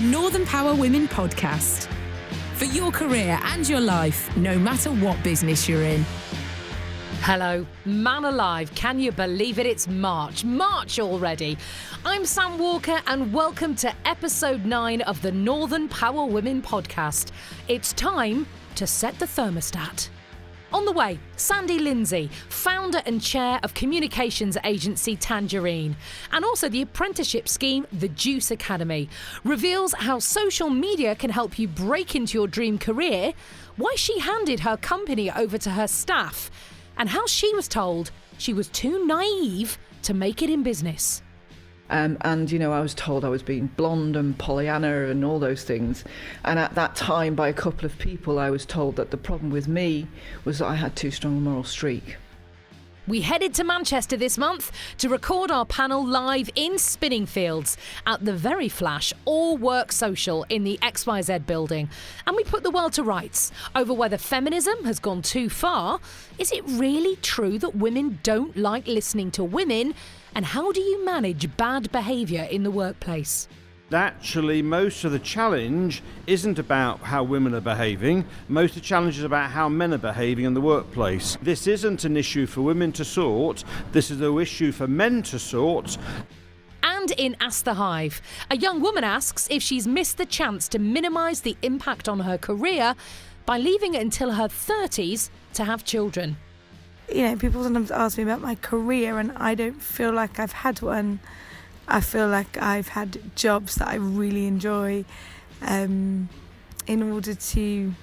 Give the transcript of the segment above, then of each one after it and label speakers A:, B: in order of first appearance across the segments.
A: Northern Power Women podcast. For your career and your life, no matter what business you're in.
B: Hello, man alive, can you believe it? It's March already. I'm Sam Walker and welcome to episode 9 of the Northern Power Women podcast. It's time to set the thermostat. On the way, Sandy Lindsay, founder and chair of communications agency Tangerine, and also the apprenticeship scheme The Juice Academy, reveals how social media can help you break into your dream career, why she handed her company over to her staff, and how she was told she was too naive to make it in business.
C: I was told I was being blonde and Pollyanna and all those things. And at that time, by a couple of people, I was told that the problem with me was that I had too strong a moral streak.
B: We headed to Manchester this month to record our panel live in Spinningfields at the very flash All Work Social in the XYZ building. And we put the world to rights over whether feminism has gone too far. Is it really true that women don't like listening to women? And how do you manage bad behaviour in the workplace?
D: Actually, most of the challenge isn't about how women are behaving. Most of the challenge is about how men are behaving in the workplace. This isn't an issue for women to sort. This is an issue for men to sort.
B: And in Ask The Hive, a young woman asks if she's missed the chance to minimise the impact on her career by leaving it until her 30s to have children.
E: You know, people sometimes ask me about my career and I don't feel like I've had one. I feel like I've had jobs that I really enjoy in order to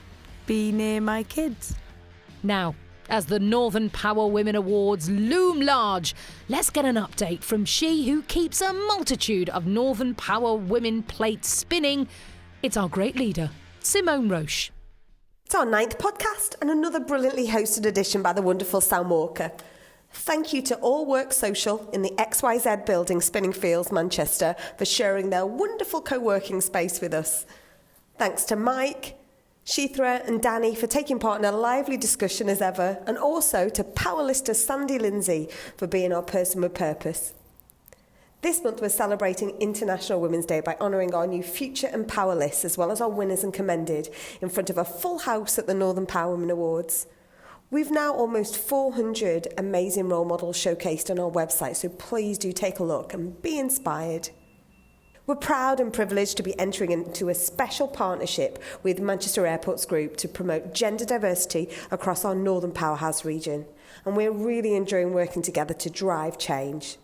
E: be near my kids.
B: Now, as the Northern Power Women Awards loom large, let's get an update from she who keeps a multitude of Northern Power Women plates spinning. It's our great leader, Simone Roche.
F: It's our 9th podcast and another brilliantly hosted edition by the wonderful Sam Walker. Thank you to All Work Social in the XYZ building, Spinningfields, Manchester, for sharing their wonderful co-working space with us. Thanks to Mike, Sheethra and Danny for taking part in a lively discussion as ever, and also to powerlister Sandy Lindsay for being our person with purpose. This month we're celebrating International Women's Day by honouring our new Future and Powerless as well as our winners and commended in front of a full house at the Northern Power Women Awards. We've now almost 400 amazing role models showcased on our website, so please do take a look and be inspired. We're proud and privileged to be entering into a special partnership with Manchester Airports Group to promote gender diversity across our Northern Powerhouse region, and we're really enjoying working together to drive change.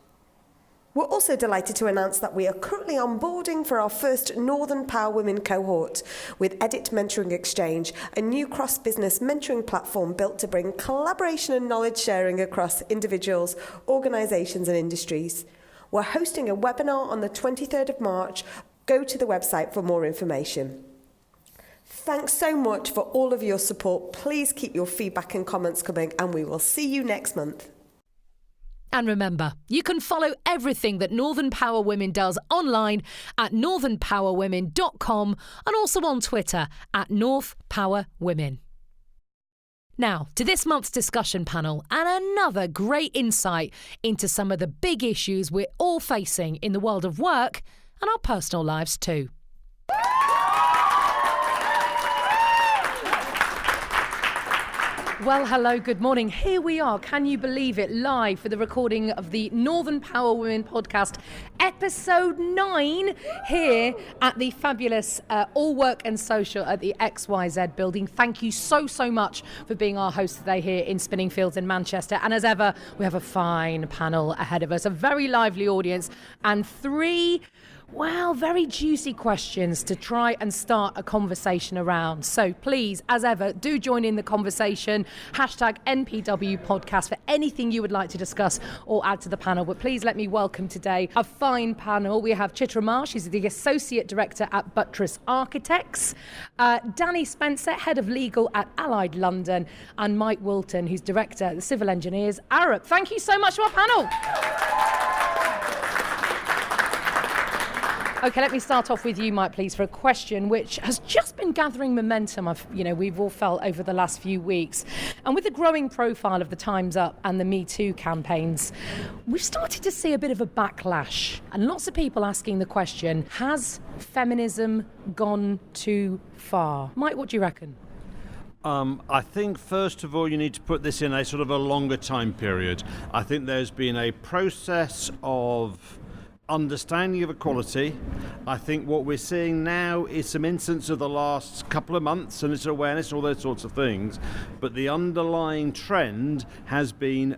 F: We're also delighted to announce that we are currently onboarding for our first Northern Power Women cohort with Edit Mentoring Exchange, a new cross-business mentoring platform built to bring collaboration and knowledge sharing across individuals, organisations and industries. We're hosting a webinar on the 23rd of March. Go to the website for more information. Thanks so much for all of your support. Please keep your feedback and comments coming and we will see you next month.
B: And remember, you can follow everything that Northern Power Women does online at northernpowerwomen.com and also on Twitter at North Power Women. Now, to this month's discussion panel and another great insight into some of the big issues we're all facing in the world of work and our personal lives too. Well, hello, good morning. Here we are, can you believe it, live for the recording of the Northern Power Women podcast, episode 9, here at the fabulous All Work and Social at the XYZ building. Thank you so much for being our host today here in Spinningfields in Manchester. And as ever, we have a fine panel ahead of us, a very lively audience, and 3 very juicy questions to try and start a conversation around. So please, as ever, do join in the conversation. Hashtag NPW podcast for anything you would like to discuss or add to the panel. But please let me welcome today a fine panel. We have Chitra Marsh, who's the Associate Director at Buttress Architects, Danny Spencer, Head of Legal at Allied London, and Mike Wilton, who's Director at the Civil Engineers, Arup. Thank you so much to our panel. Okay, let me start off with you, Mike, please, for a question which has just been gathering momentum. We've all felt over the last few weeks. And with the growing profile of the Time's Up and the Me Too campaigns, we've started to see a bit of a backlash and lots of people asking the question, has feminism gone too far? Mike, what do you reckon?
D: I think, first of all, you need to put this in a sort of a longer time period. I think there's been a process of understanding of equality. I think what we're seeing now is some instances of the last couple of months, and it's awareness, all those sorts of things. But the underlying trend has been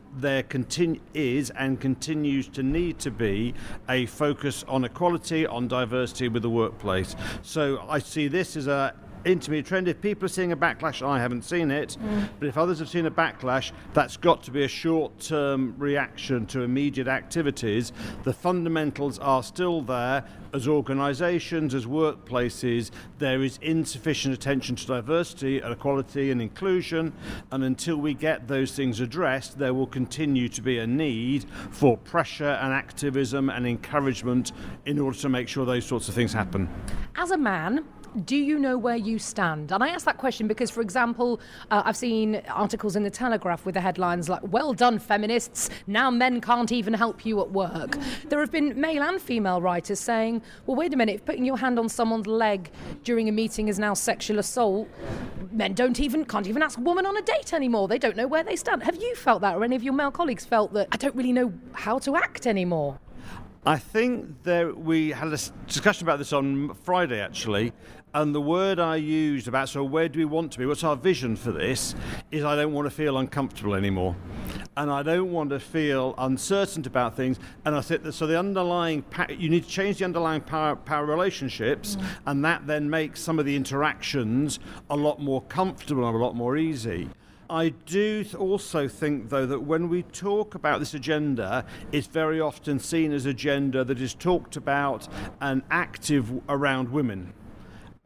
D: is and continues to need to be a focus on equality, on diversity with the workplace. So I see this as a intermediate trend. If people are seeing a backlash, I haven't seen it, but if others have seen a backlash, that's got to be a short-term reaction to immediate activities. The fundamentals are still there. As organisations, as workplaces, there is insufficient attention to diversity and equality and inclusion, and until we get those things addressed, there will continue to be a need for pressure and activism and encouragement in order to make sure those sorts of things happen.
B: As a man, do you know where you stand? And I ask that question because, for example, I've seen articles in the Telegraph with the headlines like, well done, feminists, now men can't even help you at work. There have been male and female writers saying, well, wait a minute, if putting your hand on someone's leg during a meeting is now sexual assault, men can't even ask a woman on a date anymore. They don't know where they stand. Have you felt that, or any of your male colleagues felt that I don't really know how to act anymore?
D: I think we had a discussion about this on Friday, actually, and the word I used about, so where do we want to be, what's our vision for this, is I don't want to feel uncomfortable anymore. And I don't want to feel uncertain about things. And I think that, so the underlying, you need to change the underlying power relationships, and that then makes some of the interactions a lot more comfortable and a lot more easy. I do also think, though, that when we talk about this agenda, it's very often seen as agenda that is talked about and active around women.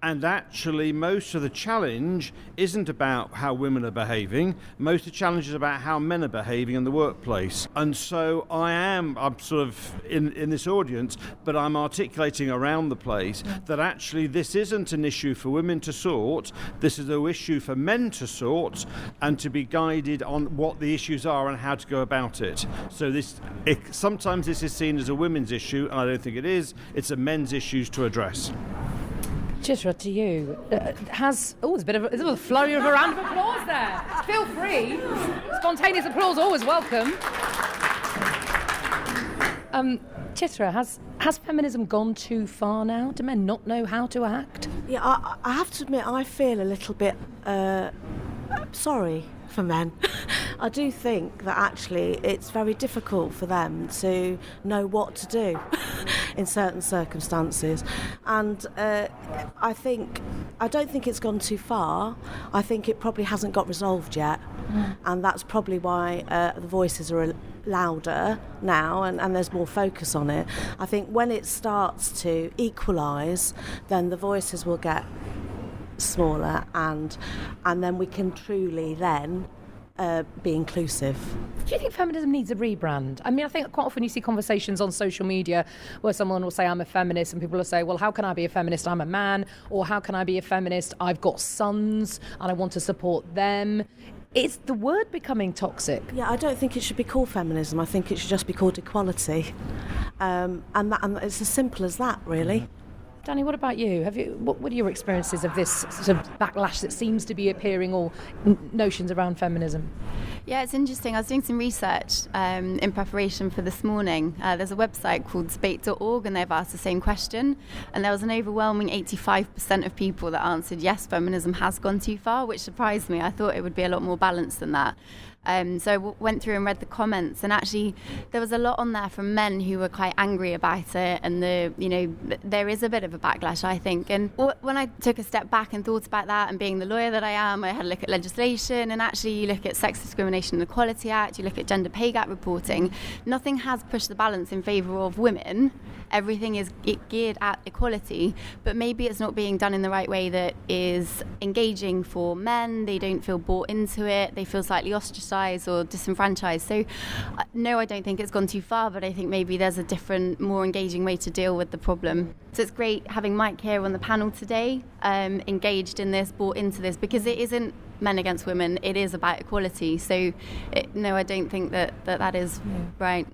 D: And actually, most of the challenge isn't about how women are behaving. Most of the challenge is about how men are behaving in the workplace. And so I'm sort of in this audience, but I'm articulating around the place that actually this isn't an issue for women to sort. This is an issue for men to sort and to be guided on what the issues are and how to go about it. So sometimes this is seen as a women's issue, and I don't think it is. It's a men's issues to address.
B: Chitra, to you, there's a bit of a flurry of a round of applause there. Feel free. Spontaneous applause, always welcome. Chitra, has feminism gone too far now? Do men not know how to act?
G: Yeah, I have to admit, I feel a little bit sorry for men. I do think that actually it's very difficult for them to know what to do in certain circumstances, and I don't think it's gone too far. I think it probably hasn't got resolved yet, and that's probably why the voices are louder now, and there's more focus on it. I think when it starts to equalise, then the voices will get smaller, and then we can truly then be inclusive.
B: Do you think feminism needs a rebrand? I mean, I think quite often you see conversations on social media where someone will say, I'm a feminist, and people will say, well, how can I be a feminist? I'm a man. Or how can I be a feminist? I've got sons and I want to support them. Is the word becoming toxic?
G: Yeah, I don't think it should be called feminism. I think it should just be called equality. And it's as simple as that, really.
B: Danny, what about you? What are your experiences of this sort of backlash that seems to be appearing, or notions around feminism?
H: Yeah, it's interesting. I was doing some research in preparation for this morning. There's a website called debate.org, and they've asked the same question. And there was an overwhelming 85% of people that answered, yes, feminism has gone too far, which surprised me. I thought it would be a lot more balanced than that. So I went through and read the comments, and actually there was a lot on there from men who were quite angry about it, and there is a bit of a backlash, I think. And when I took a step back and thought about that, and being the lawyer that I am, I had a look at legislation, and actually you look at Sex Discrimination and Equality Act, you look at gender pay gap reporting, nothing has pushed the balance in favour of women. Everything is geared at equality, but maybe it's not being done in the right way that is engaging for men. They don't feel bought into it, they feel slightly ostracised or disenfranchised. So no, I don't think it's gone too far, but I think maybe there's a different, more engaging way to deal with the problem. So it's great having Mike here on the panel today, engaged in this, bought into this, because it isn't men against women. It is about equality. So, no, I don't think that is right.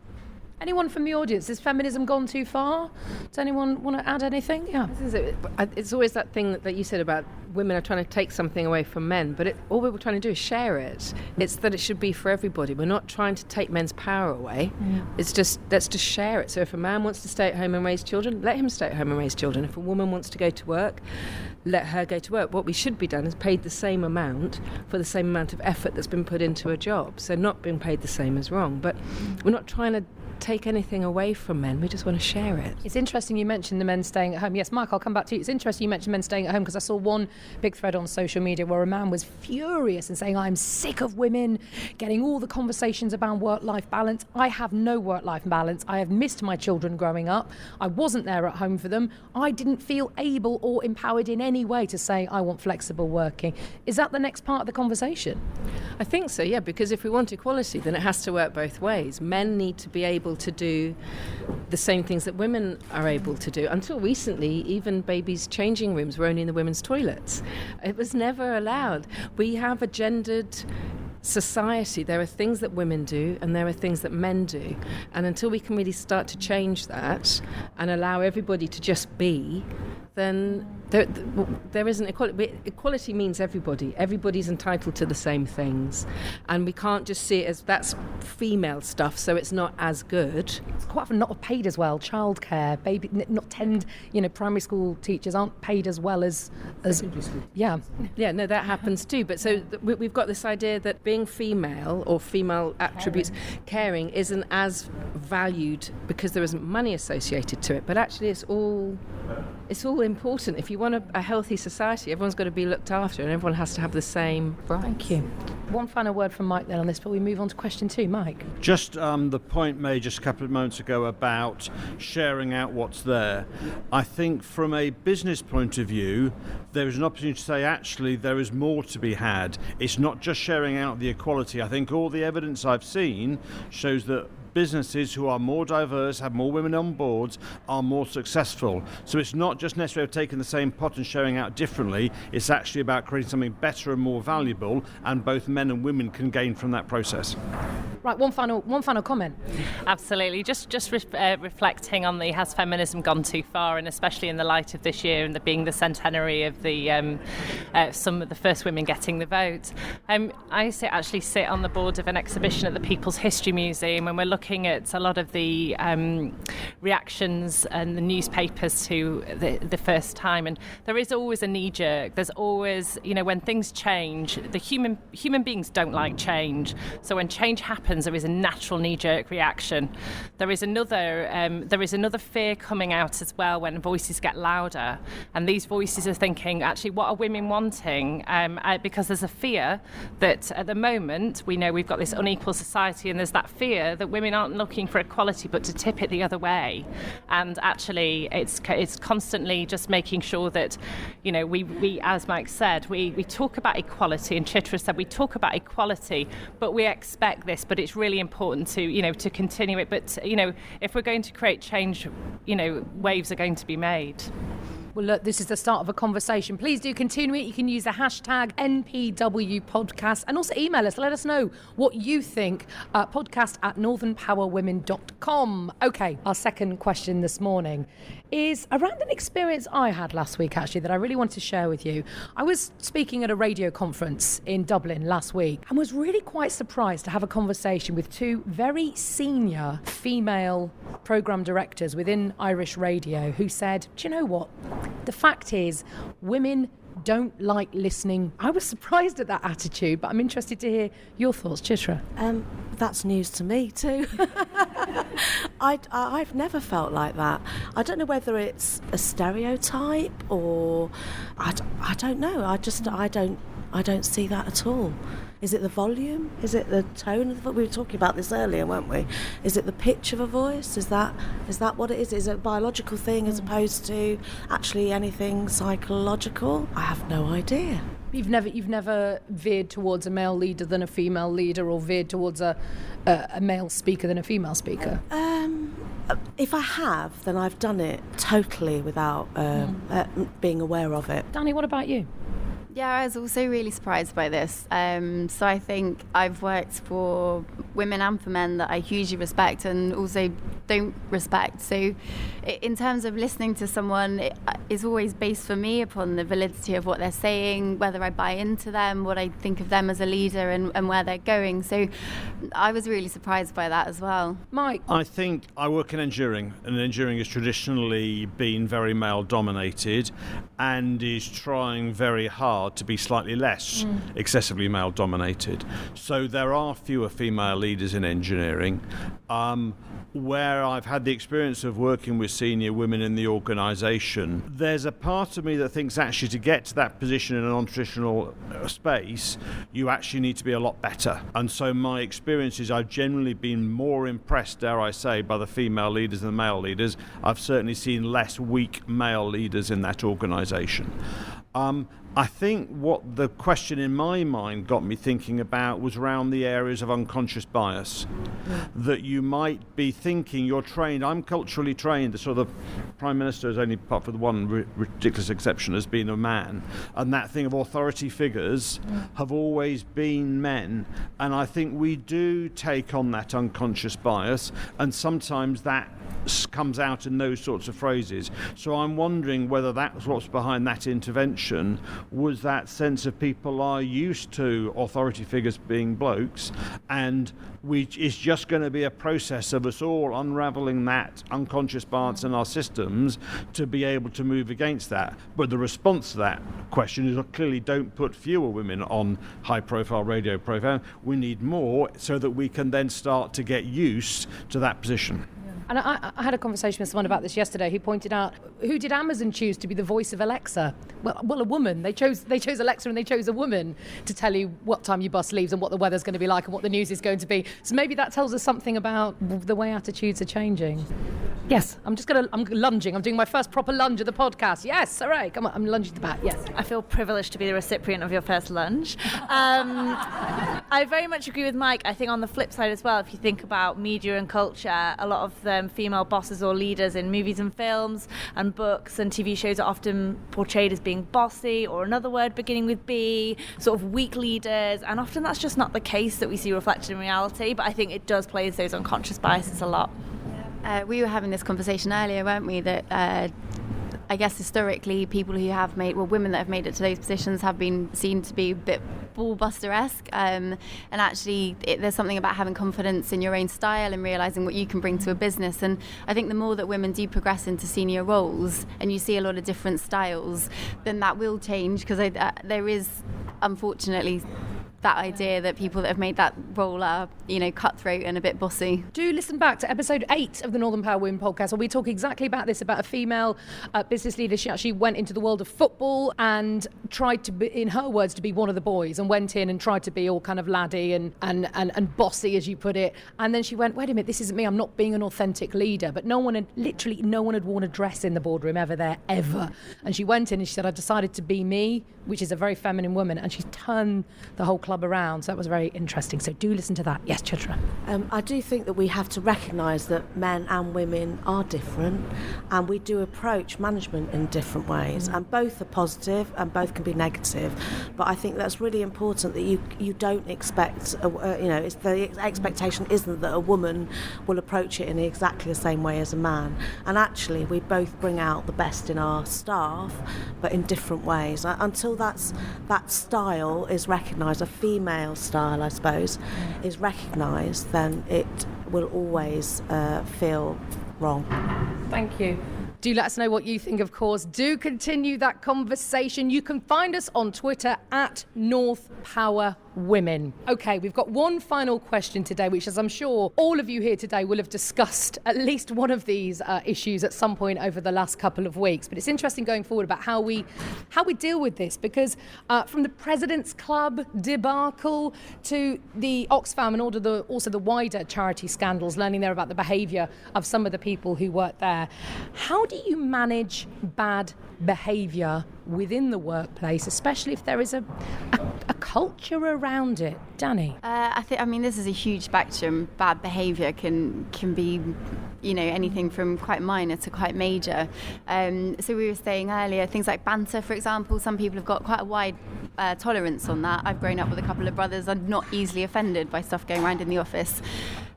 B: Anyone from the audience? Has feminism gone too far? Does anyone want to add anything? Yeah.
I: This is it. It's always that thing that you said about women are trying to take something away from men, but all we're trying to do is share it. It's that it should be for everybody. We're not trying to take men's power away. It's just, let's just share it. So if a man wants to stay at home and raise children, let him stay at home and raise children. If a woman wants to go to work, let her go to work. What we should be done is paid the same amount for the same amount of effort that's been put into a job. So not being paid the same is wrong, but we're not trying to take anything away from men. We just want to share it.
B: It's interesting you mentioned the men staying at home. Yes, Mike, I'll come back to you. It's interesting you mentioned men staying at home, because I saw one big thread on social media where a man was furious and saying, I'm sick of women getting all the conversations about work-life balance. I have no work-life balance. I have missed my children growing up. I wasn't there at home for them. I didn't feel able or empowered in any way to say I want flexible working. Is that the next part of the conversation?
I: I think so, yeah, because if we want equality, then it has to work both ways. Men need to be able to do the same things that women are able to do. Until recently, even babies' changing rooms were only in the women's toilets. It was never allowed. We have a gendered society. There are things that women do and there are things that men do. And until we can really start to change that and allow everybody to just be, then there isn't equality. Equality means everybody. Everybody's entitled to the same things. And we can't just see it as that's female stuff, so it's not as good.
B: It's quite often not paid as well. Childcare, baby, not primary school teachers aren't paid as well as yeah.
I: Yeah, no, that happens too. But so we've got this idea that being female or female attributes, caring isn't as valued because there isn't money associated to it. But actually it's all important. If you want a healthy society, everyone's got to be looked after and everyone has to have the same rights.
B: Thank you. One final word from Mike then on this, but we move on to question 2. Mike?
D: Just the point made just a couple of moments ago about sharing out what's there. I think from a business point of view, there is an opportunity to say actually there is more to be had. It's not just sharing out the equality. I think all the evidence I've seen shows that businesses who are more diverse, have more women on boards, are more successful. So it's not just necessarily taking the same pot and sharing out differently, it's actually about creating something better and more valuable, and both men and women can gain from that process.
B: Right, one final comment.
J: Absolutely. Just reflecting on has feminism gone too far, and especially in the light of this year and being the centenary of the some of the first women getting the vote. I actually sit on the board of an exhibition at the People's History Museum, and we're looking at a lot of the reactions and the newspapers to the first time, and there is always a knee-jerk. There's always, when things change, the human beings don't like change. So when change happens, there is a natural knee-jerk reaction. There is another fear coming out as well when voices get louder, and these voices are thinking, actually, what are women wanting? Because there's a fear that at the moment we know we've got this unequal society, and there's that fear that women aren't looking for equality but to tip it the other way. And actually it's constantly just making sure that we as Mike said, we talk about equality, and Chitra said we talk about equality but we expect this, but it's really important to continue it. But if we're going to create change, waves are going to be made.
B: Well, look, this is the start of a conversation. Please do continue it. You can use the hashtag NPWpodcast and also email us. Let us know what you think. podcast@northernpowerwomen.com. Okay, our second question this morning is around an experience I had last week, actually, that I really wanted to share with you. I was speaking at a radio conference in Dublin last week and was really quite surprised to have a conversation with 2 very senior female programme directors within Irish radio who said, do you know what? The fact is, women don't like listening. I was surprised at that attitude, but I'm interested to hear your thoughts, Chitra.
G: That's news to me too. I've never felt like that. I don't know whether it's a stereotype or I don't know. I don't see that at all. Is it the volume? Is it the tone of the voice? We were talking about this earlier, weren't we? Is it the pitch of a voice? Is that what it is? Is it a biological thing as opposed to actually anything psychological? I have no idea.
B: You've never veered towards a male leader than a female leader, or veered towards a male speaker than a female speaker?
G: If I have, then I've done it totally without being aware of it.
B: Danny, what about you?
H: Yeah, I was also really surprised by this. So I think I've worked for women and for men that I hugely respect and also don't respect. So in terms of listening to someone, it is always based for me upon the validity of what they're saying, whether I buy into them, what I think of them as a leader and where they're going. So I was really surprised by that as well.
B: Mike?
D: I think I work in engineering, and engineering has traditionally been very male dominated and is trying very hard to be slightly less excessively male dominated. So there are fewer female leaders in engineering. Where I've had the experience of working with senior women in the organisation, there's a part of me that thinks actually to get to that position in a non-traditional space, you actually need to be a lot better. And so my experience is I've generally been more impressed, dare I say, by the female leaders than the male leaders. I've certainly seen less weak male leaders in that organisation. I think what the question in my mind got me thinking about was around the areas of unconscious bias. That you might be thinking you're trained, I'm culturally trained, so the Prime Minister is only, apart from the one ridiculous exception, has been a man. And that thing of authority figures have always been men. And I think we do take on that unconscious bias, and sometimes that comes out in those sorts of phrases. So I'm wondering whether that's what's behind that intervention, was that sense of people are used to authority figures being blokes, and it's just going to be a process of us all unravelling that unconscious bias in our systems to be able to move against that. But the response to that question is clearly don't put fewer women on high-profile radio program. We need more so that we can then start to get used to that position.
B: And I had a conversation with someone about this yesterday who pointed out, who did Amazon choose to be the voice of Alexa? Well, a woman. They chose Alexa, and they chose a woman to tell you what time your bus leaves and what the weather's going to be like and what the news is going to be. So maybe that tells us something about the way attitudes are changing. Yes, I'm lunging. I'm doing my first proper lunge of the podcast. Yes, all right, come on, I'm lunging to the back. Yes.
K: I feel privileged to be the recipient of your first lunge. I very much agree with Mike. I think on the flip side as well, if you think about media and culture, a lot of the female bosses or leaders in movies and films and books and TV shows are often portrayed as being bossy, or another word beginning with B, sort of weak leaders, and often that's just not the case that we see reflected in reality, but I think it does play those unconscious biases a lot.
H: We were having this conversation earlier, weren't we, that I guess historically people who have women that have made it to those positions have been seen to be a bit ballbuster-esque, and actually there's something about having confidence in your own style and realising what you can bring to a business. And I think the more that women do progress into senior roles and you see a lot of different styles, then that will change, because there is unfortunately that idea that people that have made that role are, cutthroat and a bit bossy.
B: Do listen back to episode 8 of the Northern Power Women podcast, where we talk exactly about this, about a female business leader. She actually went into the world of football and tried to be, in her words, to be one of the boys, and went in and tried to be all kind of laddie and bossy, as you put it. And then she went, wait a minute, this isn't me. I'm not being an authentic leader. But no one had worn a dress in the boardroom ever. And she went in and she said, I decided to be me, which is a very feminine woman. And she's turned the whole club around. So that was very interesting. So do listen to that. Yes, Chitra.
G: I do think that we have to recognise that men and women are different, and we do approach management in different ways, and both are positive and both can be negative. But I think that's really important, that you don't expect, it's the expectation isn't that a woman will approach it in exactly the same way as a man. And actually, we both bring out the best in our staff, but in different ways. Until that style is recognised, a female style, I suppose, is recognised, then it will always feel wrong.
B: Thank you. Do let us know what you think, of course. Do continue that conversation. You can find us on Twitter at North Power Women. Okay, we've got one final question today, which, as I'm sure all of you here today will have discussed at least one of these issues at some point over the last couple of weeks. But it's interesting going forward about how we deal with this, because from the President's Club debacle to the Oxfam and also the wider charity scandals, learning there about the behaviour of some of the people who work there. How do you manage bad behaviour within the workplace, especially if there is a culture around it? Danny?
H: This is a huge spectrum. Bad behaviour can be, anything from quite minor to quite major. So we were saying earlier, things like banter, for example. Some people have got quite a wide tolerance on that. I've grown up with a couple of brothers. I'm not easily offended by stuff going around in the office.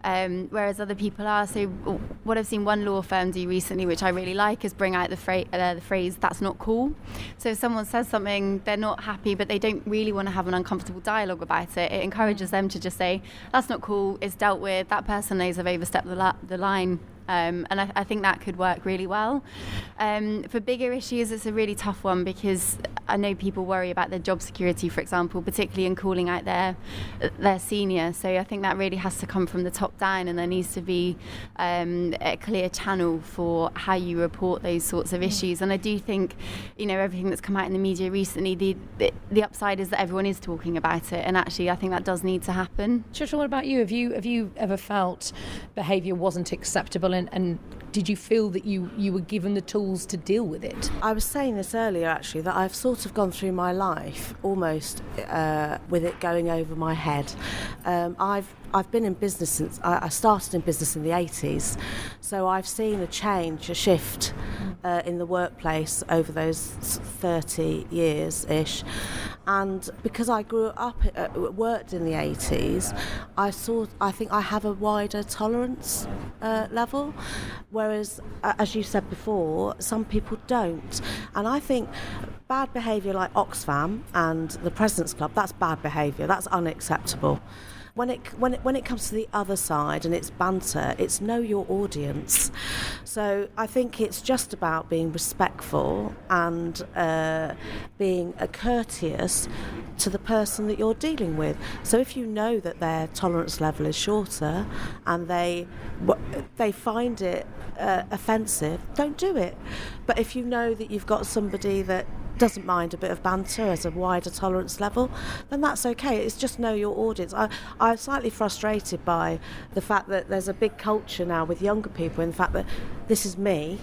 H: Whereas other people are. So what I've seen one law firm do recently, which I really like, is bring out the phrase, "that's not cool." So if someone says something, they're not happy, but they don't really want to have an uncomfortable dialogue about it, it encourages them to just say, "that's not cool, it's dealt with, that person knows I've overstepped the line." And I think that could work really well. For bigger issues, it's a really tough one because I know people worry about their job security, for example, particularly in calling out their senior. So I think that really has to come from the top down, and there needs to be a clear channel for how you report those sorts of issues. And I do think, everything that's come out in the media recently, the upside is that everyone is talking about it, and actually I think that does need to happen.
B: Trisha, what about you? Have you ever felt behaviour wasn't acceptable, and did you feel that you were given the tools to deal with it?
G: I was saying this earlier, actually, that I've sort of gone through my life almost with it going over my head. I've been in business since I started in business in the 80s, so I've seen a shift in the workplace over those 30 years-ish. And because I grew up, worked in the 80s, I think I have a wider tolerance level, whereas, as you said before, some people don't. And I think bad behaviour like Oxfam and the President's Club, that's bad behaviour, that's unacceptable. When it comes to the other side and it's banter, it's know your audience. So I think it's just about being respectful and being courteous to the person that you're dealing with. So if you know that their tolerance level is shorter and they find it offensive, don't do it. But if you know that you've got somebody that doesn't mind a bit of banter as a wider tolerance level, then that's okay. It's just know your audience. I'm slightly frustrated by the fact that there's a big culture now with younger people in the fact that this is me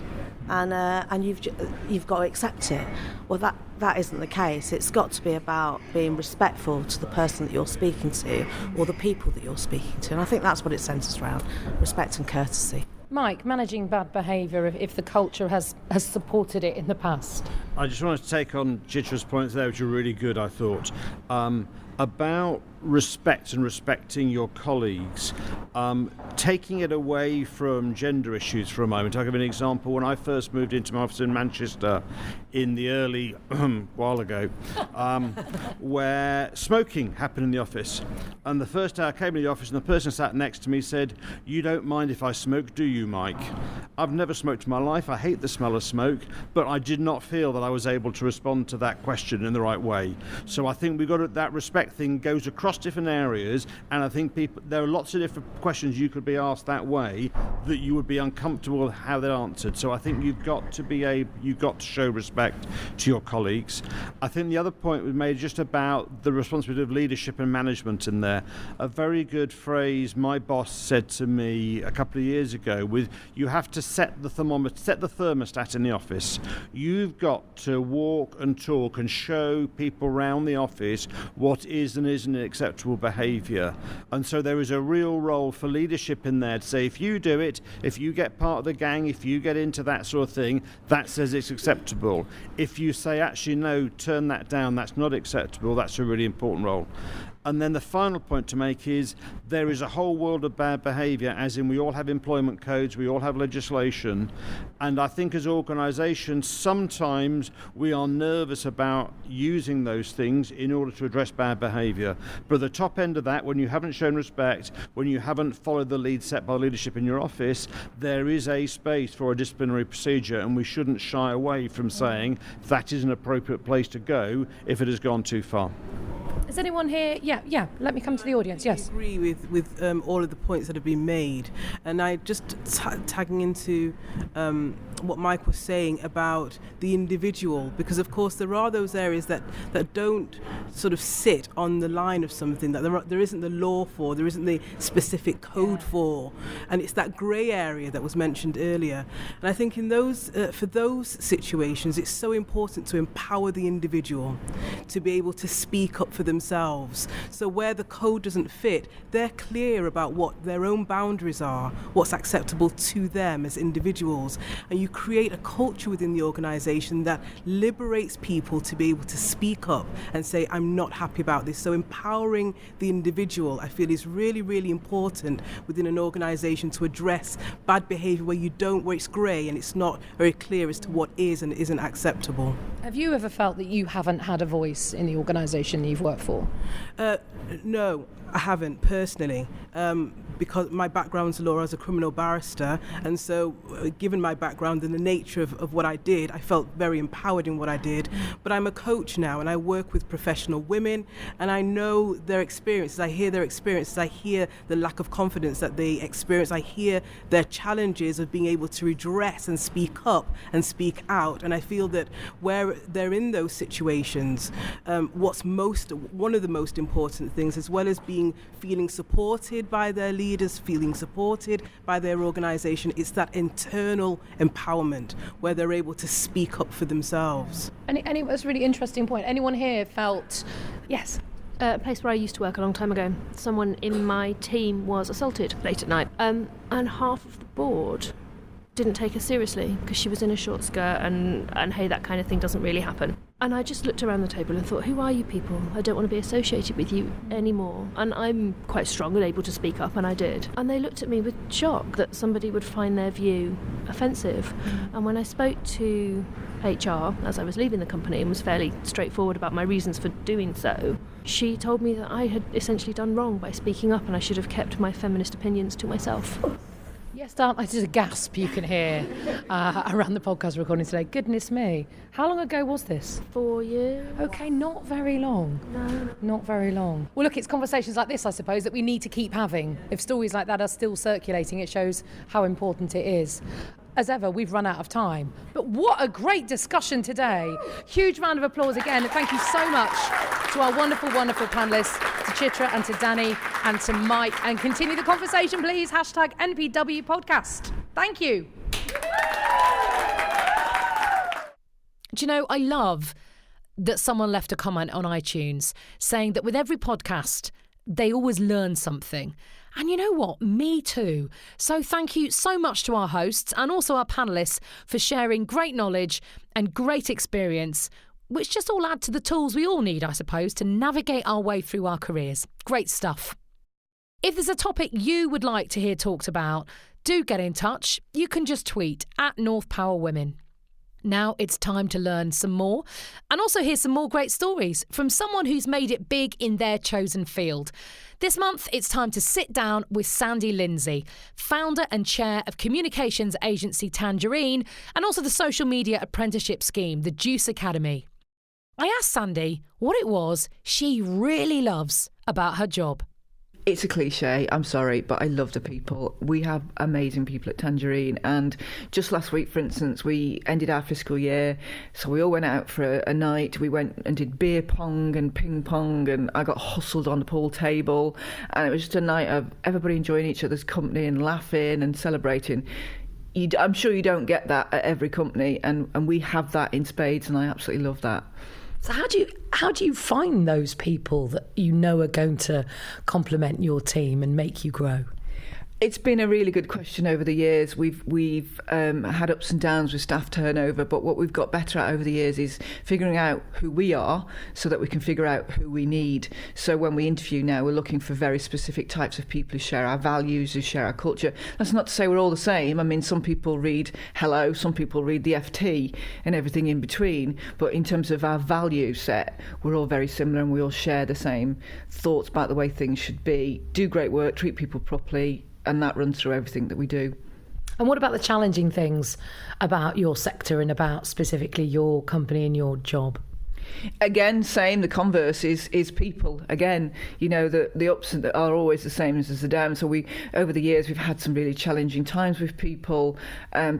G: and you've got to accept it. Well, that isn't the case. It's got to be about being respectful to the person that you're speaking to or the people that you're speaking to, and I think that's what it centres around, respect and courtesy.
B: Mike, managing bad behaviour if the culture has supported it in the past?
D: I just wanted to take on Chitra's points there, which are really good, I thought, about respect and respecting your colleagues, taking it away from gender issues for a moment. I'll give an example. When I first moved into my office in Manchester in the early while ago, where smoking happened in the office, and the first day I came to the office and the person sat next to me said, "You don't mind if I smoke, do you, Mike?" I've never smoked in my life. I hate the smell of smoke, but I did not feel that I was able to respond to that question in the right way. So I think we've got that respect thing goes across different areas, and I think there are lots of different questions you could be asked that way that you would be uncomfortable with how they're answered. So I think you've got to show respect to your colleagues. I think the other point was made just about the responsibility of leadership and management in there. A very good phrase my boss said to me a couple of years ago with, you have to set the thermostat in the office. You've got to walk and talk and show people around the office what is and isn't acceptable behaviour. And so there is a real role for leadership in there to say, if you do it, if you get part of the gang, if you get into that sort of thing, that says it's acceptable. If you say, actually, no, turn that down, that's not acceptable, that's a really important role. And then the final point to make is there is a whole world of bad behaviour, as in we all have employment codes, we all have legislation, and I think as organisations sometimes we are nervous about using those things in order to address bad behaviour. But at the top end of that, when you haven't shown respect, when you haven't followed the lead set by leadership in your office, there is a space for a disciplinary procedure, and we shouldn't shy away from saying that is an appropriate place to go if it has gone too far.
B: Is anyone here? Yeah. Let me come to the audience. Yes.
L: I agree with all of the points that have been made, and I just tagging into what Mike was saying about the individual, because of course there are those areas that don't sort of sit on the line of something that there isn't the law for, there isn't the specific code for, and it's that grey area that was mentioned earlier. And I think in those for those situations, it's so important to empower the individual to be able to speak up for themselves themselves. So where the code doesn't fit, they're clear about what their own boundaries are, what's acceptable to them as individuals. And you create a culture within the organisation that liberates people to be able to speak up and say, I'm not happy about this. So empowering the individual, I feel, is really, really important within an organisation to address bad behaviour where it's grey and it's not very clear as to what is and isn't acceptable.
B: Have you ever felt that you haven't had a voice in the organisation you've worked for?
L: No, I haven't personally, because my background's law as a criminal barrister, and so given my background and the nature of what I did, I felt very empowered in what I did. But I'm a coach now, and I work with professional women, and I know their experiences, I hear their experiences, I hear the lack of confidence that they experience, I hear their challenges of being able to redress and speak up and speak out, and I feel that where they're in those situations, one of the most important things, as well as feeling supported by their leaders, feeling supported by their organisation, it's that internal empowerment where they're able to speak up for themselves.
B: And it was a really interesting point. Anyone here felt, yes?
M: A place where I used to work a long time ago, someone in my team was assaulted late at night, and half of the board didn't take her seriously because she was in a short skirt and hey, that kind of thing doesn't really happen. And I just looked around the table and thought, who are you people? I don't want to be associated with you anymore. And I'm quite strong and able to speak up, and I did. And they looked at me with shock that somebody would find their view offensive. And when I spoke to HR as I was leaving the company and was fairly straightforward about my reasons for doing so, she told me that I had essentially done wrong by speaking up and I should have kept my feminist opinions to myself.
B: Yes, darling, this is a gasp you can hear around the podcast recording today. Goodness me. How long ago was this?
M: 4 years.
B: Okay, not very long.
M: No.
B: Not very long. Well, look, it's conversations like this, I suppose, that we need to keep having. If stories like that are still circulating, it shows how important it is. As ever, we've run out of time. But what a great discussion today. Huge round of applause again. And thank you so much to our wonderful, wonderful panellists, to Chitra and to Danny and to Mike. And continue the conversation, please. Hashtag NPW podcast. Thank you. Do you know, I love that someone left a comment on iTunes saying that with every podcast, they always learn something. And you know what? Me too. So thank you so much to our hosts and also our panellists for sharing great knowledge and great experience, which just all add to the tools we all need, I suppose, to navigate our way through our careers. Great stuff. If there's a topic you would like to hear talked about, do get in touch. You can just tweet @NorthPowerWomen. Now it's time to learn some more and also hear some more great stories from someone who's made it big in their chosen field. This month, it's time to sit down with Sandy Lindsay, founder and chair of communications agency Tangerine and also the social media apprenticeship scheme, the Juice Academy. I asked Sandy what it was she really loves about her job.
C: It's a cliche, I'm sorry, but I love the people. We have amazing people at Tangerine, and just last week, for instance, we ended our fiscal year, so we all went out for a night. We went and did beer pong and ping pong, and I got hustled on the pool table, and it was just a night of everybody enjoying each other's company and laughing and celebrating. I'm sure you don't get that at every company, and we have that in spades, and I absolutely love that.
B: So how do you find those people that you know are going to complement your team and make you grow?
C: It's been a really good question over the years. We've had ups and downs with staff turnover, but what we've got better at over the years is figuring out who we are so that we can figure out who we need. So when we interview now, we're looking for very specific types of people who share our values, who share our culture. That's not to say we're all the same. I mean, some people read Hello, some people read the FT and everything in between. But in terms of our value set, we're all very similar and we all share the same thoughts about the way things should be. Do great work, treat people properly, and that runs through everything that we do.
B: And what about the challenging things about your sector and about specifically your company and your job?
C: Again, same. The converse is people. Again, you know, the ups are always the same as the downs. So over the years, we've had some really challenging times with people.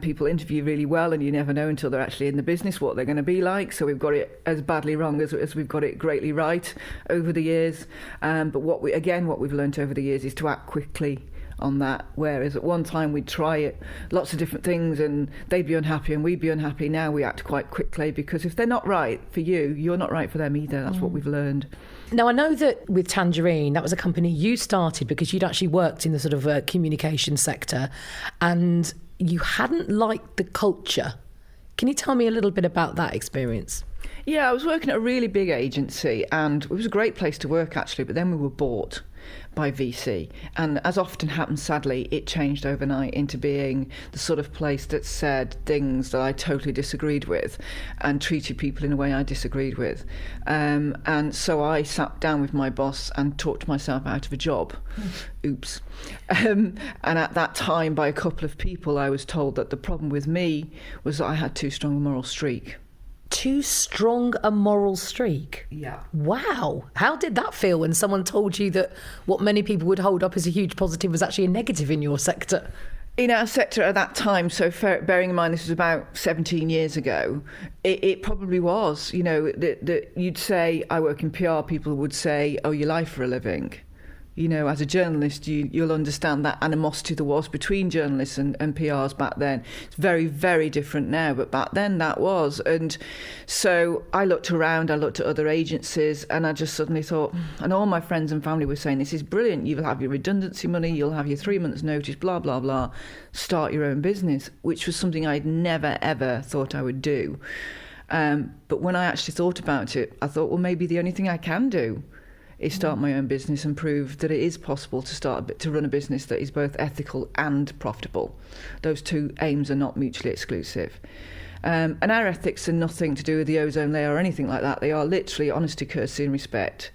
C: People interview really well, and you never know until they're actually in the business what they're going to be like. So we've got it as badly wrong as we've got it greatly right over the years. But what we've learned over the years is to act quickly on that, whereas at one time we'd try it, lots of different things, and they'd be unhappy and we'd be unhappy. Now we act quite quickly, because if they're not right for you, you're not right for them either. That's what we've learned.
B: Now, I know that with Tangerine, that was a company you started because you'd actually worked in the sort of communication sector, and you hadn't liked the culture. Can you tell me a little bit about that experience?
C: Yeah, I was working at a really big agency, and it was a great place to work, actually, but then we were bought by VC, and as often happens, sadly, it changed overnight into being the sort of place that said things that I totally disagreed with and treated people in a way I disagreed with, and so I sat down with my boss and talked myself out of a job. Oops. And at that time, by a couple of people, I was told that the problem with me was that I had too strong a moral streak.
B: Too strong a moral streak?
C: Yeah.
B: Wow. How did that feel when someone told you that what many people would hold up as a huge positive was actually a negative in your sector?
C: In our sector at that time, so bearing in mind this was about 17 years ago, it probably was. You know, that you'd say, I work in PR, people would say, oh, you lie for a living. You know, as a journalist, you'll understand that animosity there was between journalists and PRs back then. It's very, very different now, but back then that was. And so I looked around, I looked at other agencies, and I just suddenly thought, and all my friends and family were saying, this is brilliant, you'll have your redundancy money, you'll have your 3 months notice, blah, blah, blah, start your own business, which was something I'd never, ever thought I would do. But when I actually thought about it, I thought, well, maybe the only thing I can do is start my own business and prove that it is possible to run a business that is both ethical and profitable. Those two aims are not mutually exclusive. And our ethics are nothing to do with the ozone layer or anything like that. They are literally honesty, courtesy and respect.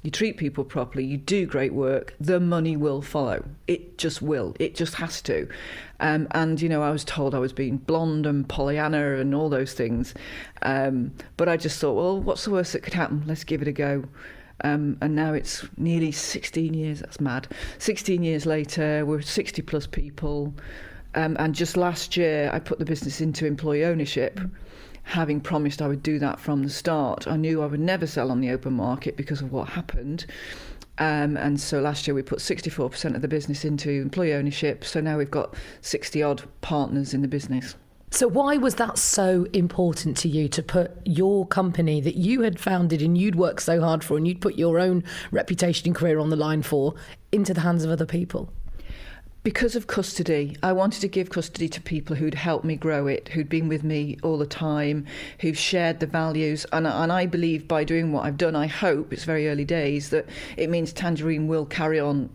C: You treat people properly, you do great work, the money will follow. It just will. It just has to. And, you know, I was told I was being blonde and Pollyanna and all those things. But I just thought, well, what's the worst that could happen? Let's give it a go. And now it's nearly 16 years, that's mad. 16 years later, we're 60 plus people. And just last year, I put the business into employee ownership, having promised I would do that from the start. I knew I would never sell on the open market because of what happened. And so last year we put 64% of the business into employee ownership. So now we've got 60 odd partners in the business.
B: So why was that so important to you, to put your company that you had founded and you'd worked so hard for and you'd put your own reputation and career on the line for into the hands of other people?
C: Because of custody. I wanted to give custody to people who'd helped me grow it, who'd been with me all the time, who've shared the values. And I believe by doing what I've done, I hope, it's very early days, that it means Tangerine will carry on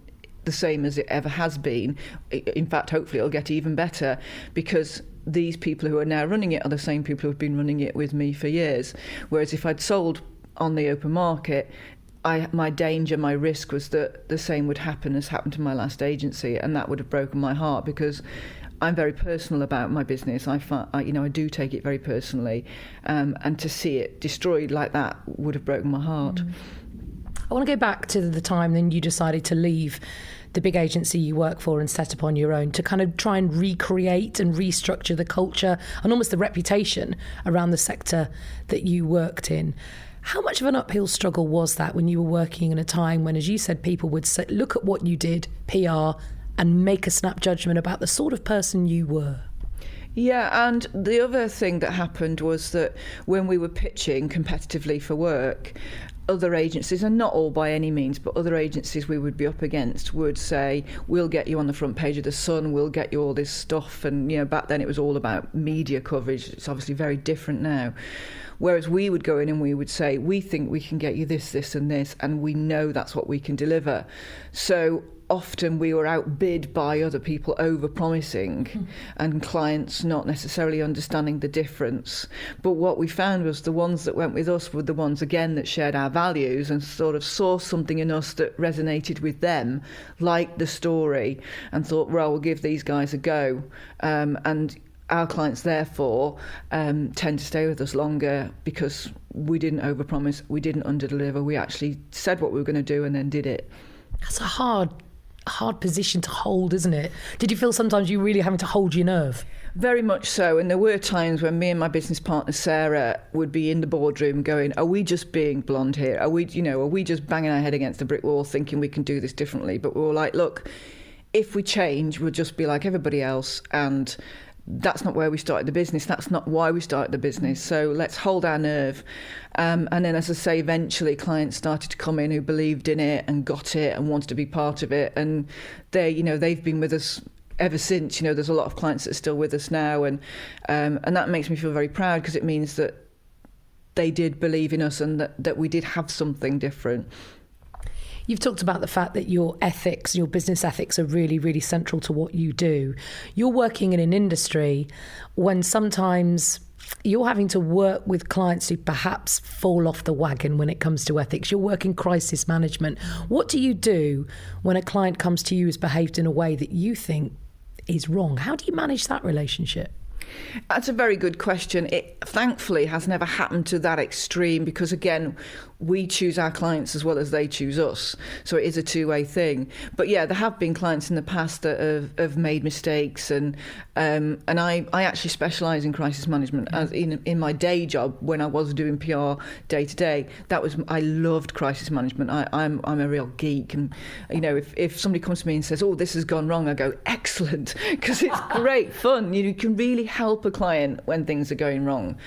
C: the same as it ever has been. In fact, hopefully it'll get even better, because these people who are now running it are the same people who have been running it with me for years. Whereas if I'd sold on the open market, my danger, my risk was that the same would happen as happened to my last agency, and that would have broken my heart, because I'm very personal about my business. I do take it very personally, and to see it destroyed like that would have broken my heart.
B: I want to go back to the time then you decided to leave the big agency you work for and set up on your own, to kind of try and recreate and restructure the culture and almost the reputation around the sector that you worked in. How much of an uphill struggle was that when you were working in a time when, as you said, people would say, look at what you did, PR, and make a snap judgment about the sort of person you were?
C: Yeah, and the other thing that happened was that when we were pitching competitively for work, other agencies, and not all by any means, but other agencies we would be up against would say, we'll get you on the front page of The Sun, we'll get you all this stuff. And, you know, back then it was all about media coverage. It's obviously very different now. Whereas we would go in and we would say, we think we can get you this, this and this, and we know that's what we can deliver. So often we were outbid by other people over-promising and clients not necessarily understanding the difference. But what we found was the ones that went with us were the ones, again, that shared our values and sort of saw something in us that resonated with them, liked the story, and thought, well, we'll give these guys a go. And our clients, therefore, tend to stay with us longer because we didn't overpromise, we didn't underdeliver, we actually said what we were going to do and then did it.
B: That's a hard position to hold, isn't it? Did you feel sometimes you really having to hold your nerve?
C: Very much so. And there were times when me and my business partner Sarah would be in the boardroom going, are we just being blonde here? Are we just banging our head against the brick wall thinking we can do this differently? But we were like, look, if we change, we'll just be like everybody else, and that's not where we started the business. That's not why we started the business. So let's hold our nerve. And then, as I say, eventually clients started to come in who believed in it and got it and wanted to be part of it. And they've been with us ever since. There's a lot of clients that are still with us now, and that makes me feel very proud, because it means that they did believe in us and that we did have something different.
B: You've talked about the fact that your ethics, your business ethics, are really, really central to what you do. You're working in an industry when sometimes you're having to work with clients who perhaps fall off the wagon when it comes to ethics. You're working crisis management. What do you do when a client comes to you who's behaved in a way that you think is wrong? How do you manage that relationship?
C: That's a very good question. It thankfully has never happened to that extreme, because again, we choose our clients as well as they choose us. So it is a two-way thing. But yeah, there have been clients in the past that have made mistakes, and I actually specialise in crisis management as in my day job when I was doing PR day to day. I loved crisis management. I'm a real geek, and if somebody comes to me and says, "Oh, this has gone wrong," I go, "Excellent," because it's great fun. You can really help a client when things are going wrong.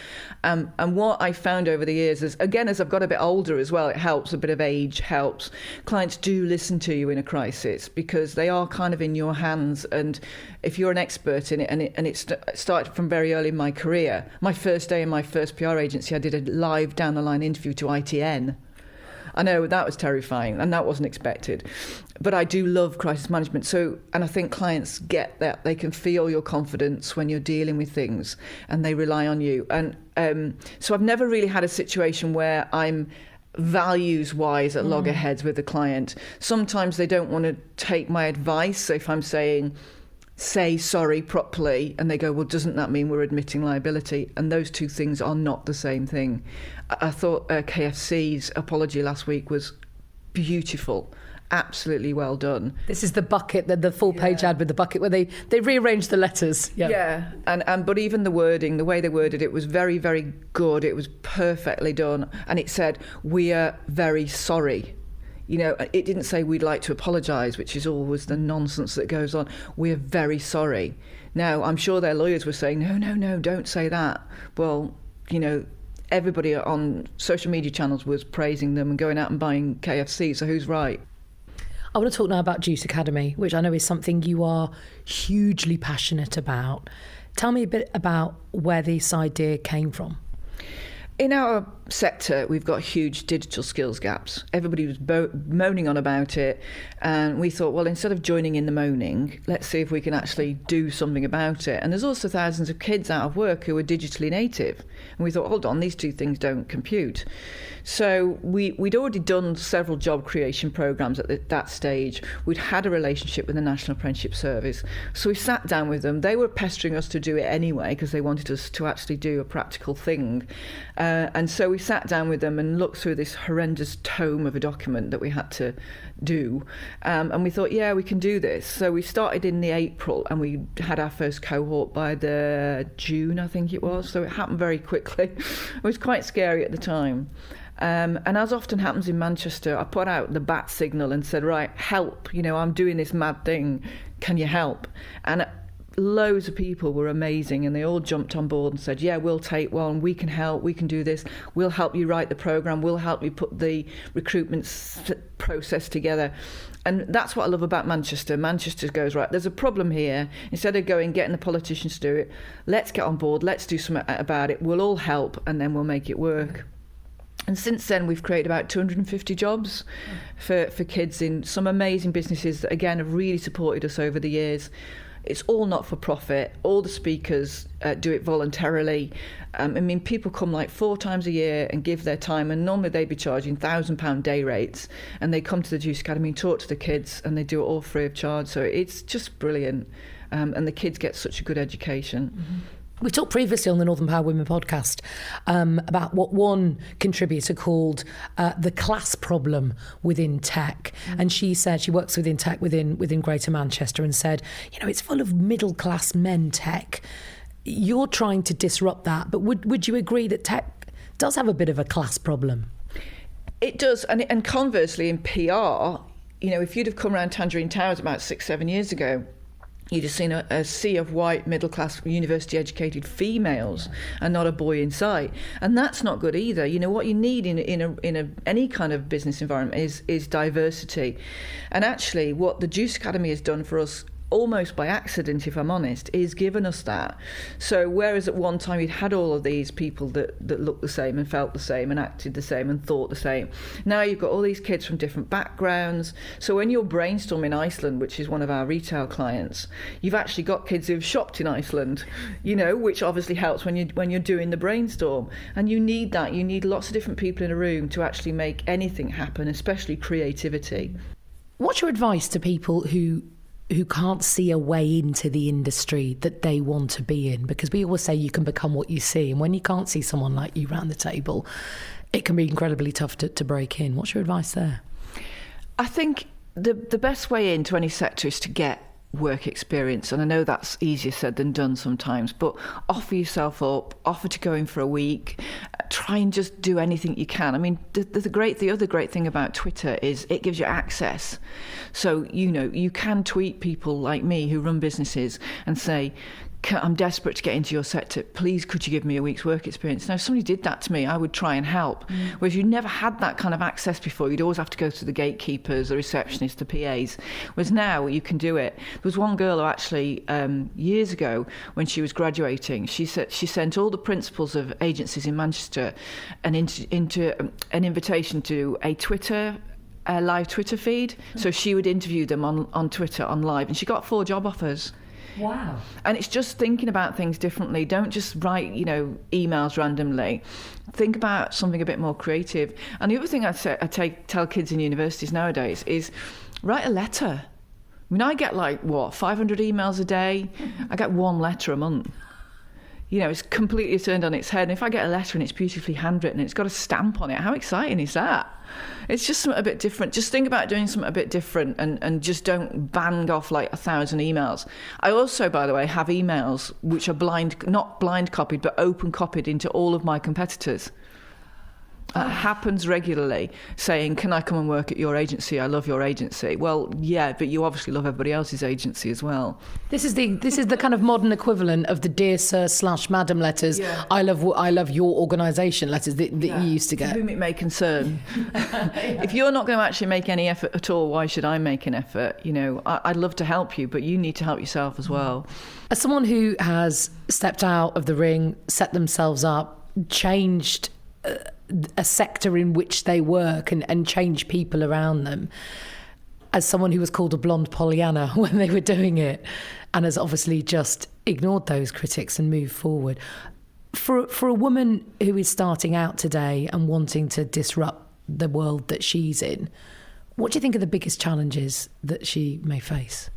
C: And what I found over the years is, again, as I've got a bit older as well, it helps. A bit of age helps. Clients do listen to you in a crisis, because they are kind of in your hands. And if you're an expert in it, and it started from very early in my career. My first day in my first PR agency, I did a live down the line interview to ITN. I know that was terrifying, and that wasn't expected. But I do love crisis management. And I think clients get that. They can feel your confidence when you're dealing with things, and they rely on you. And so I've never really had a situation where I'm values-wise at loggerheads with the client. Sometimes they don't want to take my advice. So if I'm saying, say sorry properly, and they go, "Well, doesn't that mean we're admitting liability?" And those two things are not the same thing. I thought KFC's apology last week was beautiful. Absolutely well done.
B: This is the bucket, the full-page ad with the bucket where they rearranged the letters.
C: Yeah. And but even the wording, the way they worded it was very, very good. It was perfectly done. And it said, "We are very sorry." It didn't say we'd like to apologise, which is always the nonsense that goes on. We're very sorry. Now, I'm sure their lawyers were saying, no, don't say that. Well, everybody on social media channels was praising them and going out and buying KFC, so who's right?
B: I want to talk now about Juice Academy, which I know is something you are hugely passionate about. Tell me a bit about where this idea came from.
C: In our sector, we've got huge digital skills gaps. Everybody was moaning on about it, and we thought, well, instead of joining in the moaning, let's see if we can actually do something about it. And there's also thousands of kids out of work who are digitally native, and we thought, hold on, these two things don't compute. So we'd already done several job creation programmes at that stage. We'd had a relationship with the National Apprenticeship Service, so we sat down with them. They were pestering us to do it anyway, because they wanted us to actually do a practical thing. And so we sat down with them and looked through this horrendous tome of a document that we had to do. And we thought, yeah, we can do this. So we started in the April, and we had our first cohort by the June, I think it was. So it happened very quickly. It was quite scary at the time. And as often happens in Manchester, I put out the bat signal and said, right, help, I'm doing this mad thing. Can you help? And loads of people were amazing, and they all jumped on board and said, yeah, we'll take one, we can help, we can do this, we'll help you write the programme, we'll help you put the recruitment process together. And that's what I love about Manchester. Manchester goes, right, there's a problem here. Instead of getting the politicians to do it, let's get on board, let's do something about it, we'll all help, and then we'll make it work. And since then, we've created about 250 jobs for kids in some amazing businesses that, again, have really supported us over the years. It's all not for profit. All the speakers do it voluntarily. People come like 4 times a year and give their time, and normally they'd be charging £1,000 day rates, and they come to the Juice Academy and talk to the kids, and they do it all free of charge. So it's just brilliant, and the kids get such a good education.
B: Mm-hmm. We talked previously on the Northern Power Women podcast about what one contributor called the class problem within tech. Mm. And she said she works within tech within Greater Manchester, and said, it's full of middle class men tech. You're trying to disrupt that. But would you agree that tech does have a bit of a class problem?
C: It does. And conversely, in PR, if you'd have come around Tangerine Towers about 6-7 years ago, you'd have seen a sea of white, middle-class, university-educated females and not a boy in sight. And that's not good either. What you need in any kind of business environment is diversity. And actually, what the Juice Academy has done for us, almost by accident, if I'm honest, is given us that. So whereas at one time you'd had all of these people that looked the same and felt the same and acted the same and thought the same, now you've got all these kids from different backgrounds. So when you're brainstorming in Iceland, which is one of our retail clients, you've actually got kids who've shopped in Iceland, which obviously helps when you're doing the brainstorm. And you need that. You need lots of different people in a room to actually make anything happen, especially creativity.
B: What's your advice to people who can't see a way into the industry that they want to be in? Because we always say you can become what you see, and when you can't see someone like you round the table, it can be incredibly tough to break in. What's your advice there?
C: I think the best way into any sector is to get work experience, and I know that's easier said than done sometimes, but offer yourself up, offer to go in for a week, try and just do anything you can. I mean, the other great thing about Twitter is it gives you access. So you can tweet people like me who run businesses and say, I'm desperate to get into your sector. Please, could you give me a week's work experience? Now, if somebody did that to me, I would try and help. Whereas you never had that kind of access before. You'd always have to go to the gatekeepers, the receptionists, the PAs. Whereas now you can do it. There was one girl who actually, years ago, when she was graduating, she sent all the principals of agencies in Manchester an invitation to a live Twitter feed. So she would interview them on Twitter, on live, and she got 4 job offers.
B: Wow.
C: And it's just thinking about things differently. Don't just write, emails randomly. Think about something a bit more creative. And the other thing I tell kids in universities nowadays is write a letter. I mean, I get 500 emails a day. I get 1 letter a month. It's completely turned on its head. And if I get a letter and it's beautifully handwritten, it's got a stamp on it, how exciting is that? It's just something a bit different. Just think about doing something a bit different and just don't bang off 1,000 emails. I also, by the way, have emails which are not blind copied, but open copied into all of my competitors. Happens regularly, saying, can I come and work at your agency? I love your agency. Well, yeah, but you obviously love everybody else's agency as well.
B: This is the kind of modern equivalent of the Dear Sir / Madam letters. Yeah. I love your organisation letters that you used to get.
C: To whom it may concern. If you're not going to actually make any effort at all, why should I make an effort? I'd love to help you, but you need to help yourself as well.
B: As someone who has stepped out of the ring, set themselves up, changed a sector in which they work and change people around them, as someone who was called a blonde Pollyanna when they were doing it, and has obviously just ignored those critics and moved forward, for a woman who is starting out today and wanting to disrupt the world that she's in, what do you think are the biggest challenges that she may face?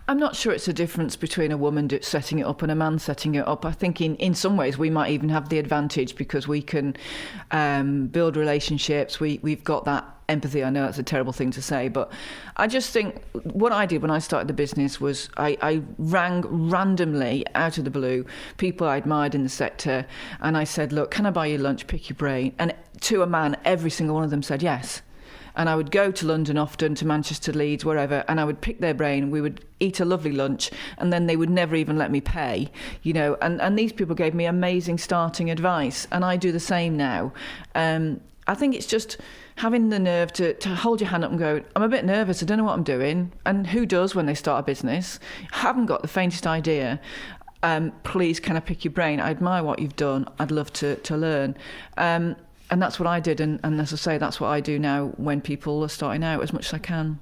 C: I'm not sure it's a difference between a woman setting it up and a man setting it up. I think in some ways we might even have the advantage because we can build relationships. We've got that empathy. I know that's a terrible thing to say, but I just think what I did when I started the business was I rang randomly out of the blue people I admired in the sector, and I said, look, can I buy you lunch, pick your brain? And to a man, every single one of them said yes. And I would go to London often, to Manchester, Leeds, wherever, and I would pick their brain. We would eat a lovely lunch, and then they would never even let me pay, And these people gave me amazing starting advice, and I do the same now. I think it's just having the nerve to hold your hand up and go, I'm a bit nervous, I don't know what I'm doing. And who does when they start a business? I haven't got the faintest idea. Please, can I pick your brain? I admire what you've done. I'd love to learn. And that's what I did, and as I say, that's what I do now when people are starting out, as much as I can.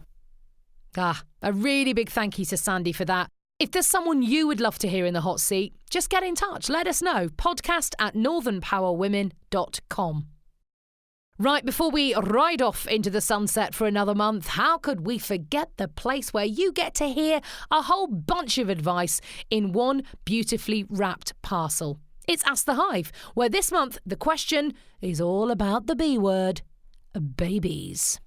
B: A really big thank you to Sandy for that. If there's someone you would love to hear in the hot seat, just get in touch. Let us know. podcast@northernpowerwomen.com. Right, before we ride off into the sunset for another month, how could we forget the place where you get to hear a whole bunch of advice in one beautifully wrapped parcel? It's Ask The Hive, where this month the question is all about the B word, babies.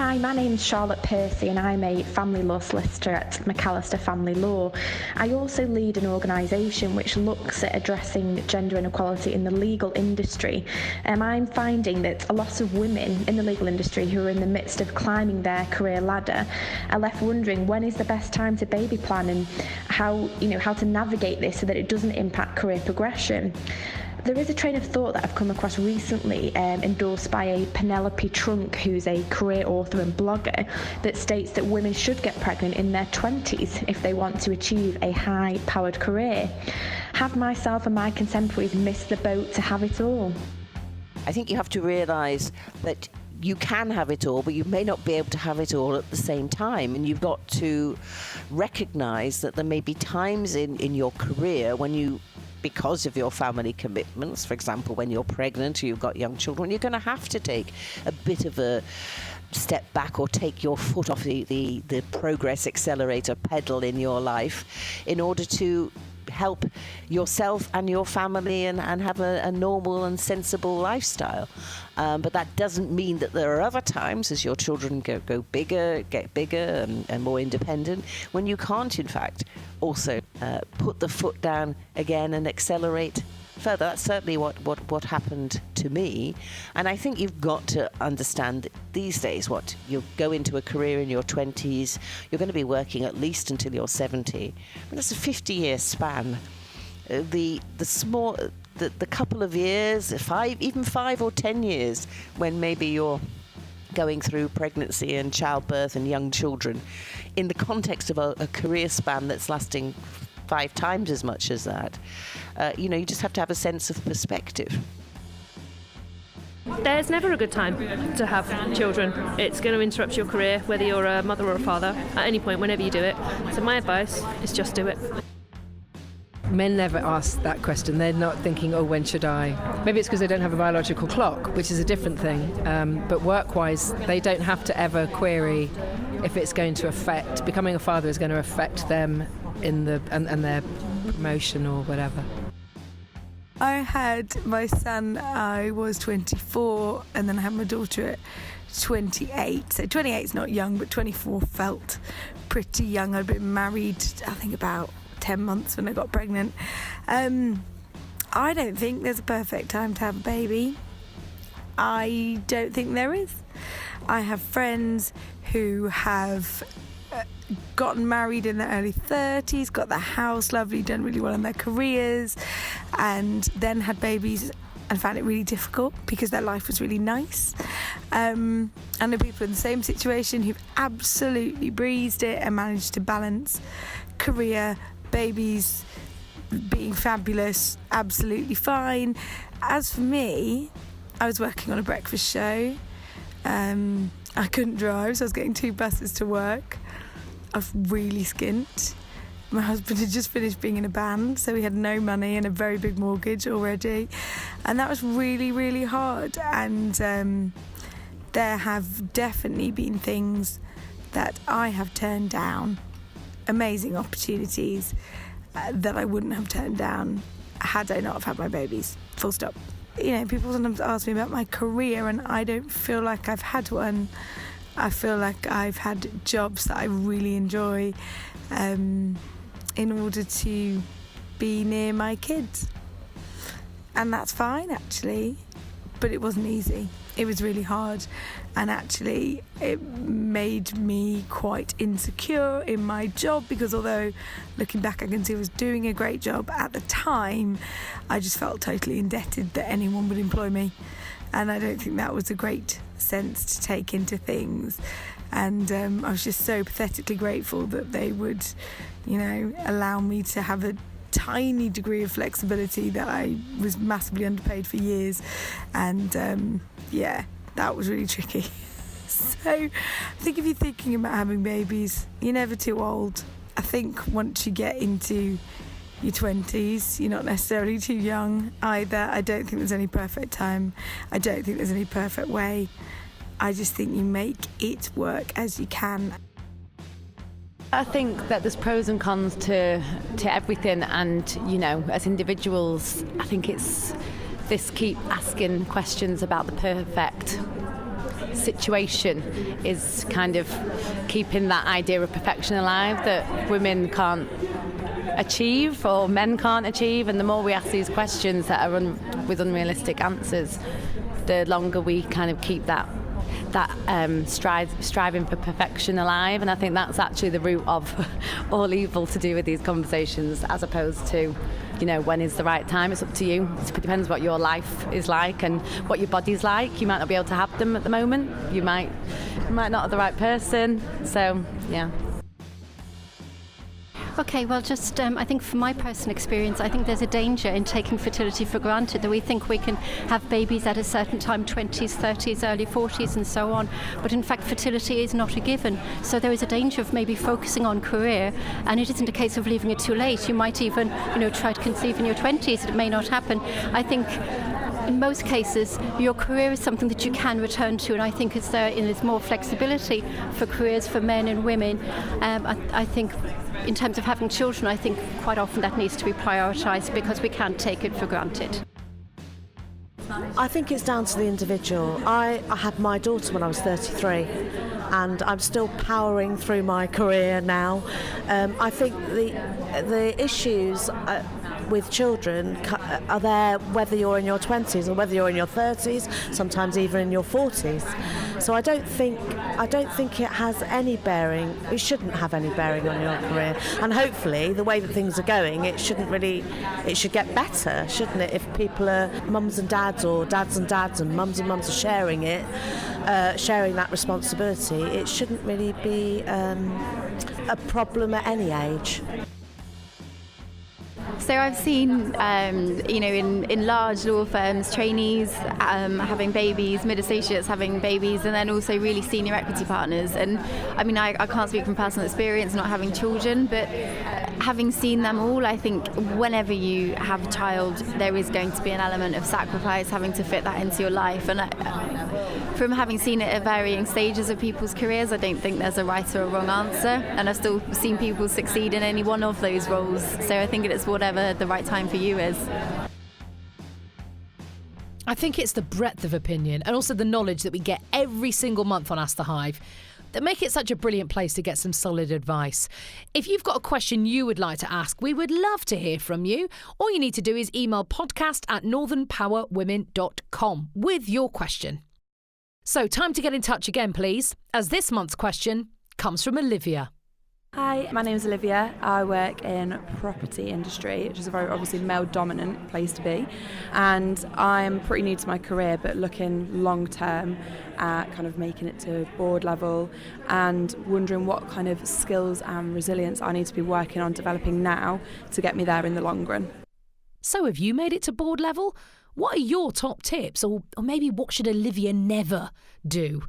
N: Hi, my name's Charlotte Percy and I'm a family law solicitor at McAllister Family Law. I also lead an organisation which looks at addressing gender inequality in the legal industry. I'm finding that a lot of women in the legal industry who are in the midst of climbing their career ladder are left wondering when is the best time to baby plan and how to navigate this so that it doesn't impact career progression. There is a train of thought that I've come across recently, endorsed by a Penelope Trunk, who's a career author and blogger, that states that women should get pregnant in their 20s if they want to achieve a high-powered career. Have myself and my contemporaries missed the boat to have it all?
O: I think you have to realise that you can have it all, but you may not be able to have it all at the same time. And you've got to recognise that there may be times in your career when you, because of your family commitments, for example, when you're pregnant or you've got young children, you're going to have to take a bit of a step back or take your foot off the progress accelerator pedal in your life in order to help yourself and your family and have a normal and sensible lifestyle. But that doesn't mean that there are other times as your children go bigger, get bigger and more independent, when you can't, in fact, also put the foot down again and accelerate further. That's certainly what happened to me. And I think you've got to understand that these days, you'll go into a career in your 20s, you're going to be working at least until you're 70. I mean, that's a 50-year span. The couple of years, even 5 or 10 years, when maybe you're going through pregnancy and childbirth and young children, in the context of a career span that's lasting 5 times as much as that, you just have to have a sense of perspective.
M: There's never a good time to have children. It's going to interrupt your career, whether you're a mother or a father, at any point, whenever you do it. So my advice is just do it.
I: Men never ask that question. They're not thinking, oh, when should I? Maybe it's because they don't have a biological clock, which is a different thing. But work-wise, they don't have to ever query if it's going to affect, becoming a father is going to affect them and their promotion or whatever.
E: I had my son, I was 24, and then I had my daughter at 28. So 28 is not young, but 24 felt pretty young. I'd been married, I think, about 10 months when I got pregnant. I don't think there's a perfect time to have a baby. I don't think there is. I have friends who have gotten married in their early 30s, got their house lovely, done really well in their careers, and then had babies and found it really difficult because their life was really nice. I know people in the same situation who've absolutely breezed it and managed to balance career, babies, being fabulous, absolutely fine. As for me, I was working on a breakfast show. I couldn't drive, so I was getting 2 buses to work. I was really skint. My husband had just finished being in a band, so we had no money and a very big mortgage already. And that was really, really hard. And there have definitely been things that I have turned down, amazing opportunities that I wouldn't have turned down had I not have had my babies. Full stop. People sometimes ask me about my career and I don't feel like I've had one. I feel like I've had jobs that I really enjoy in order to be near my kids. And that's fine, actually. But it wasn't easy. It was really hard. And actually, it made me quite insecure in my job because although looking back I can see I was doing a great job, at the time I just felt totally indebted that anyone would employ me. And I don't think that was a great sense to take into things. And I was just so pathetically grateful that they would, allow me to have a tiny degree of flexibility that I was massively underpaid for years. And that was really tricky. So I think if you're thinking about having babies, you're never too old. I think once you get into your 20s, you're not necessarily too young either. I don't think there's any perfect time. I don't think there's any perfect way. I just think you make it work as you can.
P: I think that there's pros and cons to everything, and as individuals, I think it's this keep asking questions about the perfect situation is kind of keeping that idea of perfection alive that women can't achieve or men can't achieve. And the more we ask these questions that are with unrealistic answers, the longer we kind of keep that striving for perfection alive. And I think that's actually the root of all evil to do with these conversations, as opposed to, when is the right time. It's up to you. It depends what your life is like and what your body's like. You might not be able to have them at the moment. You might not have the right person. So, yeah.
Q: Okay, well, just I think from my personal experience, I think there's a danger in taking fertility for granted, that we think we can have babies at a certain time, 20s, 30s, early 40s and so on. But in fact, fertility is not a given. So there is a danger of maybe focusing on career, and it isn't a case of leaving it too late. You might even, try to conceive in your 20s. It may not happen. I think in most cases, your career is something that you can return to, and I think there's more flexibility for careers for men and women. I think in terms of having children, I think quite often that needs to be prioritised because we can't take it for granted.
G: I think it's down to the individual. I had my daughter when I was 33, and I'm still powering through my career now. I think the issues with children are there whether you're in your 20s or whether you're in your 30s, sometimes even in your 40s. So I don't think it has any bearing. It shouldn't have any bearing on your career. And hopefully, the way that things are going, it should get better, shouldn't it? If people are mums and dads, or dads and dads, and mums are sharing it, sharing that responsibility, it shouldn't really be a problem at any age.
H: So I've seen, in large law firms, trainees having babies, mid-associates having babies, and then also really senior equity partners. And I mean, I can't speak from personal experience not having children, but having seen them all, I think whenever you have a child, there is going to be an element of sacrifice, having to fit that into your life. And from having seen it at varying stages of people's careers, I don't think there's a right or a wrong answer. And I've still seen people succeed in any one of those roles. So I think it's whatever the right time for you is.
B: I think it's the breadth of opinion and also the knowledge that we get every single month on Ask The Hive that make it such a brilliant place to get some solid advice. If you've got a question you would like to ask, we would love to hear from you. All you need to do is email podcast@northernpowerwomen.com with your question. So time to get in touch again, please, as this month's question comes from Olivia.
R: Hi, my name is Olivia. I work in property industry, which is a very obviously male-dominant place to be. And I'm pretty new to my career, but looking long-term at kind of making it to board level and wondering what kind of skills and resilience I need to be working on developing now to get me there in the long run.
B: So have you made it to board level? What are your top tips? Or maybe what should Olivia never do?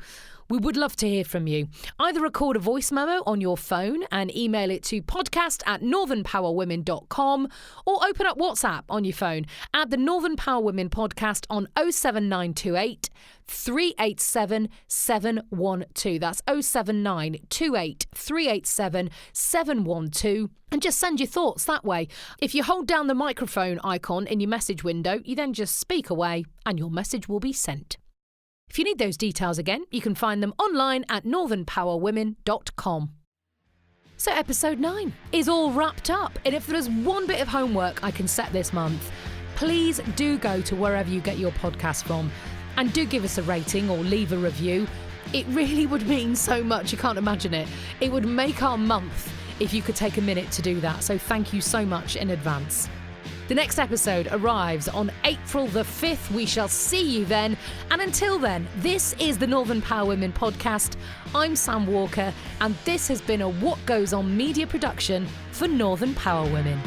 B: We would love to hear from you. Either record a voice memo on your phone and email it to podcast@northernpowerwomen.com, or open up WhatsApp on your phone. Add the Northern Power Women podcast on 07928 387 712. That's 07928 387 712. And just send your thoughts that way. If you hold down the microphone icon in your message window, you then just speak away and your message will be sent. If you need those details again, you can find them online at northernpowerwomen.com. So episode 9 is all wrapped up. And if there's one bit of homework I can set this month, please do go to wherever you get your podcast from and do give us a rating or leave a review. It really would mean so much, you can't imagine it. It would make our month if you could take a minute to do that. So thank you so much in advance. The next episode arrives on April the 5th. We shall see you then. And until then, this is the Northern Power Women podcast. I'm Sam Walker, and this has been a What Goes On media production for Northern Power Women.